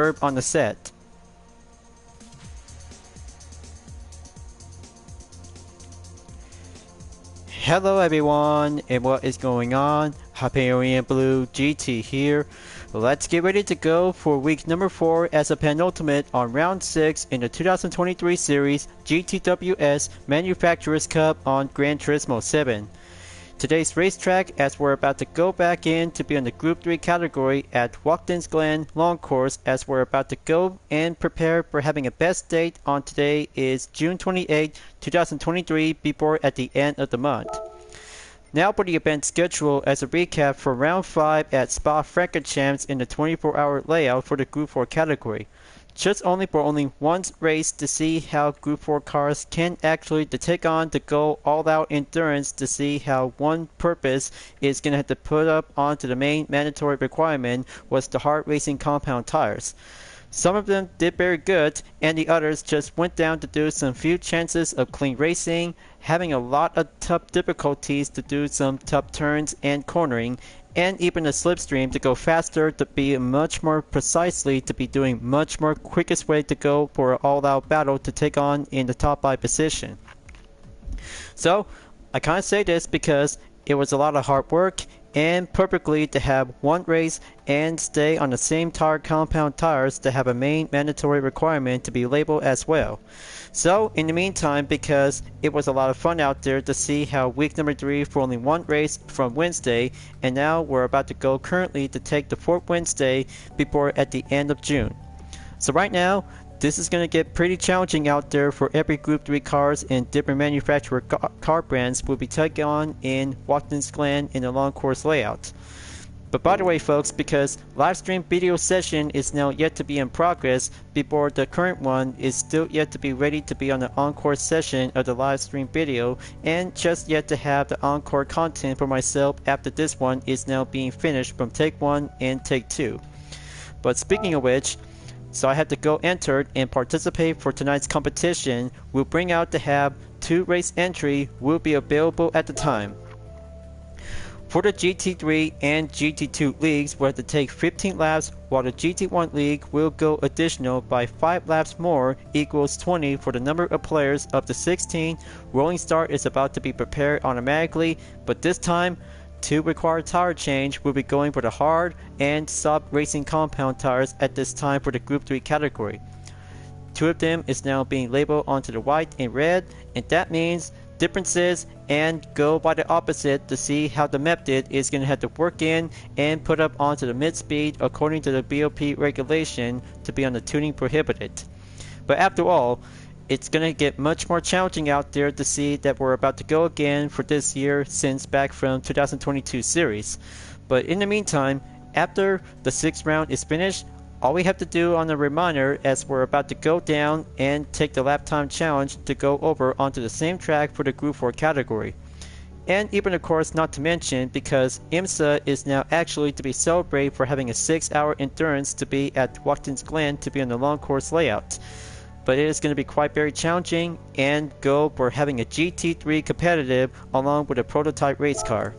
on the set. Hello everyone, and what is going on? Hyperion-Blue-GT here. Let's get ready to go for week number 4 as a penultimate on round 6 in the 2023 series GTWS Manufacturers Cup on Gran Turismo 7. Today's racetrack, as we're about to go back in to be in the Group 3 category at Watkins Glen Long Course, as we're about to go and prepare for having a best date on today is June 28, 2023, before at the end of the month. Now for the event schedule as a recap for round 5 at Spa-Francorchamps in the 24-hour layout for the Group 4 category. Just for only one race to see how Group 4 cars can actually take on the go all-out endurance to see how one purpose is going to have to put up onto the main mandatory requirement was the hard racing compound tires. Some of them did very good, and the others just went down to do some few chances of clean racing, having a lot of tough difficulties to do some tough turns and cornering, and even a slipstream to go faster, to be much more precisely, to be doing much more quickest way to go for an all-out battle to take on in the top 5 position. So I kind of say this because it was a lot of hard work and perfectly to have one race and stay on the same tire compound tires to have a main mandatory requirement to be labeled as well. So in the meantime, because it was a lot of fun out there to see how week number 3 for only one race from Wednesday, and now we're about to go currently to take the 4th Wednesday before at the end of June. So right now, this is going to get pretty challenging out there for every Group 3 cars and different manufacturer car brands will be taking on in Watkins Glen in the long course layout. But by the way folks, because live stream video session is now yet to be in progress before the current one is still yet to be ready to be on the encore session of the live stream video, and just yet to have the encore content for myself after this one is now being finished from take 1 and take 2. But speaking of which, so I had to go enter and participate for tonight's competition. We'll bring out to have 2 race entry will be available at the time. For the GT3 and GT2 leagues, we'll have to take 15 laps, while the GT1 league will go additional by 5 laps more equals 20 for the number of players up to 16. Rolling start is about to be prepared automatically, but this time 2 required tire change will be going for the hard and soft racing compound tires at this time for the Group 3 category. 2 of them is now being labeled onto the white and red, and that means differences and go by the opposite to see how the method is going to have to work in and put up onto the mid speed according to the BOP regulation to be on the tuning prohibited. But after all, it's going to get much more challenging out there to see that we're about to go again for this year since back from 2022 series. But in the meantime, after the 6th round is finished, all we have to do on the reminder as we're about to go down and take the lap time challenge to go over onto the same track for the Group 4 category. And even of course not to mention because IMSA is now actually to be celebrated for having a 6-hour endurance to be at Watkins Glen to be on the long course layout. But it is going to be quite very challenging and go for having a GT3 competitive along with a prototype race car.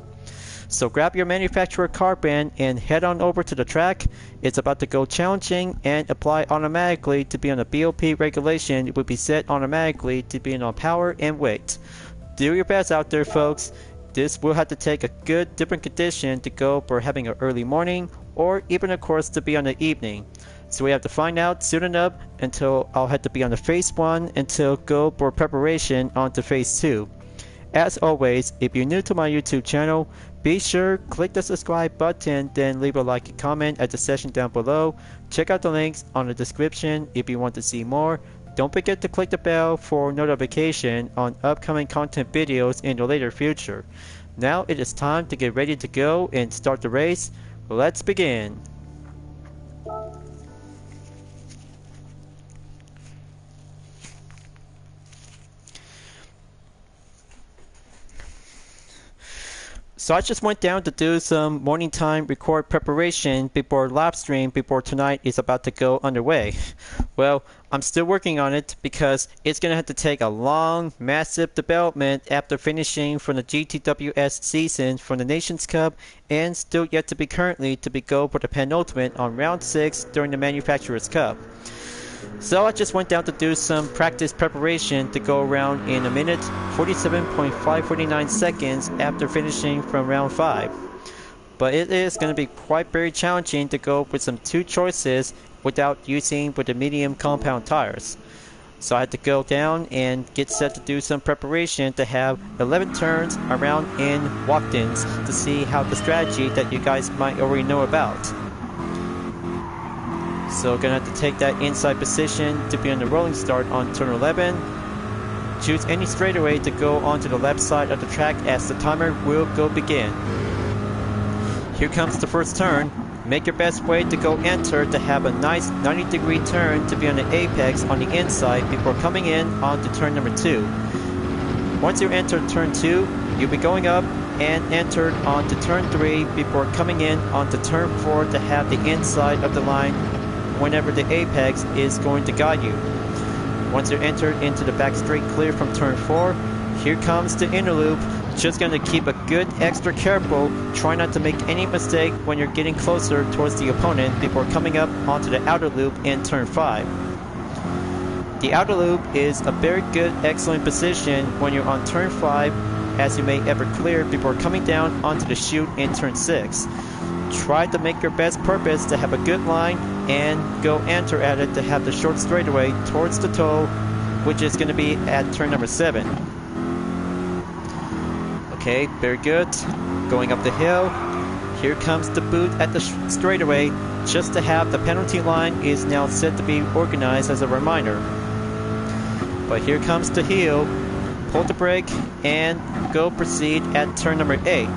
So grab your manufacturer car brand and head on over to the track. It's about to go challenging and apply automatically to be on the BOP regulation. It will be set automatically to be on power and weight. Do your best out there folks. This will have to take a good different condition to go for having an early morning or even of course to be on the evening. So we have to find out soon enough until I'll have to be on the phase 1 until go for preparation onto phase 2. As always, if you're new to my YouTube channel, be sure click the subscribe button, then leave a like and comment at the section down below. Check out the links on the description if you want to see more. Don't forget to click the bell for notification on upcoming content videos in the later future. Now it is time to get ready to go and start the race. Let's begin. So I just went down to do some morning time record preparation before live stream before tonight is about to go underway. Well, I'm still working on it because it's going to have to take a long, massive development after finishing from the GTWS season from the Nations Cup and still yet to be currently to be go for the penultimate on round 6 during the Manufacturers Cup. So I just went down to do some practice preparation to go around in a minute 47.549 seconds after finishing from round 5. But it is going to be quite very challenging to go with some 2 choices without using with the medium compound tires. So I had to go down and get set to do some preparation to have 11 turns around in Watkins to see how the strategy that you guys might already know about. So gonna have to take that inside position to be on the rolling start on turn 11. Choose any straightaway to go onto the left side of the track as the timer will go begin. Here comes the first turn. Make your best way to go enter to have a nice 90-degree turn to be on the apex on the inside before coming in onto turn number 2. Once you enter turn 2, you'll be going up and entered onto turn 3 before coming in onto turn 4 to have the inside of the line whenever the apex is going to guide you. Once you're entered into the back straight clear from turn 4, here comes the inner loop. Just going to keep a good extra careful, try not to make any mistake when you're getting closer towards the opponent before coming up onto the outer loop in turn 5. The outer loop is a very good, excellent position when you're on turn 5 as you may ever clear before coming down onto the chute in turn 6. Try to make your best purpose to have a good line and go enter at it to have the short straightaway towards the toe, which is going to be at turn number 7. Okay, very good. Going up the hill. Here comes the boot at the straightaway just to have the penalty line is now set to be organized as a reminder. But here comes the heel. Pull the brake and go proceed at turn number 8.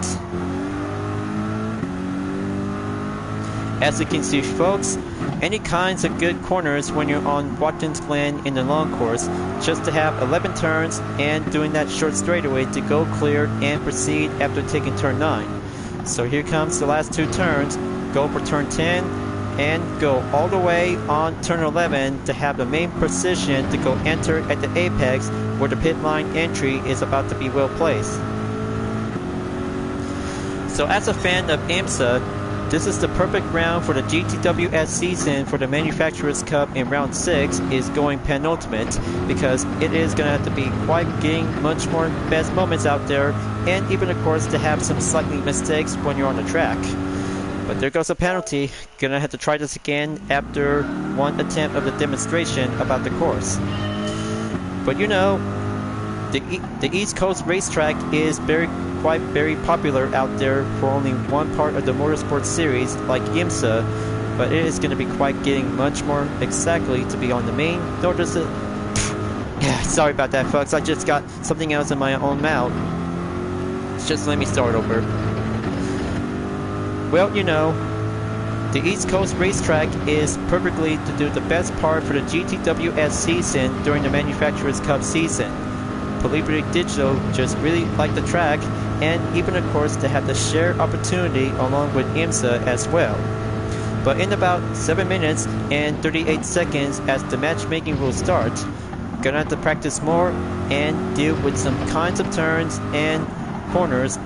As you can see, folks, any kinds of good corners when you're on Watkins Glen in the long course, just to have 11 turns and doing that short straightaway to go clear and proceed after taking turn 9. So here comes the last 2 turns, go for turn 10 and go all the way on turn 11 to have the main position to go enter at the apex where the pit line entry is about to be well placed. So as a fan of IMSA, this is the perfect round for the GTWS season for the Manufacturers Cup in round 6 is going penultimate because it is going to have to be quite getting much more best moments out there and even of course to have some slightly mistakes when you're on the track. But there goes a penalty. Gonna have to try this again after one attempt of the demonstration about the course. But you know, the East Coast racetrack is quite very popular out there for only one part of the motorsport series like IMSA, but it is going to be quite getting much more exactly to be on the main. Yeah, sorry about that, folks. I just got something else in my own mouth. Just let me start over. Well, you know, the East Coast racetrack is perfectly to do the best part for the GTWS season during the Manufacturers Cup season. Polibric Digital just really like the track and even of course to have the shared opportunity along with IMSA as well. But in about 7 minutes and 38 seconds as the matchmaking will start, gonna have to practice more and deal with some kinds of turns and corners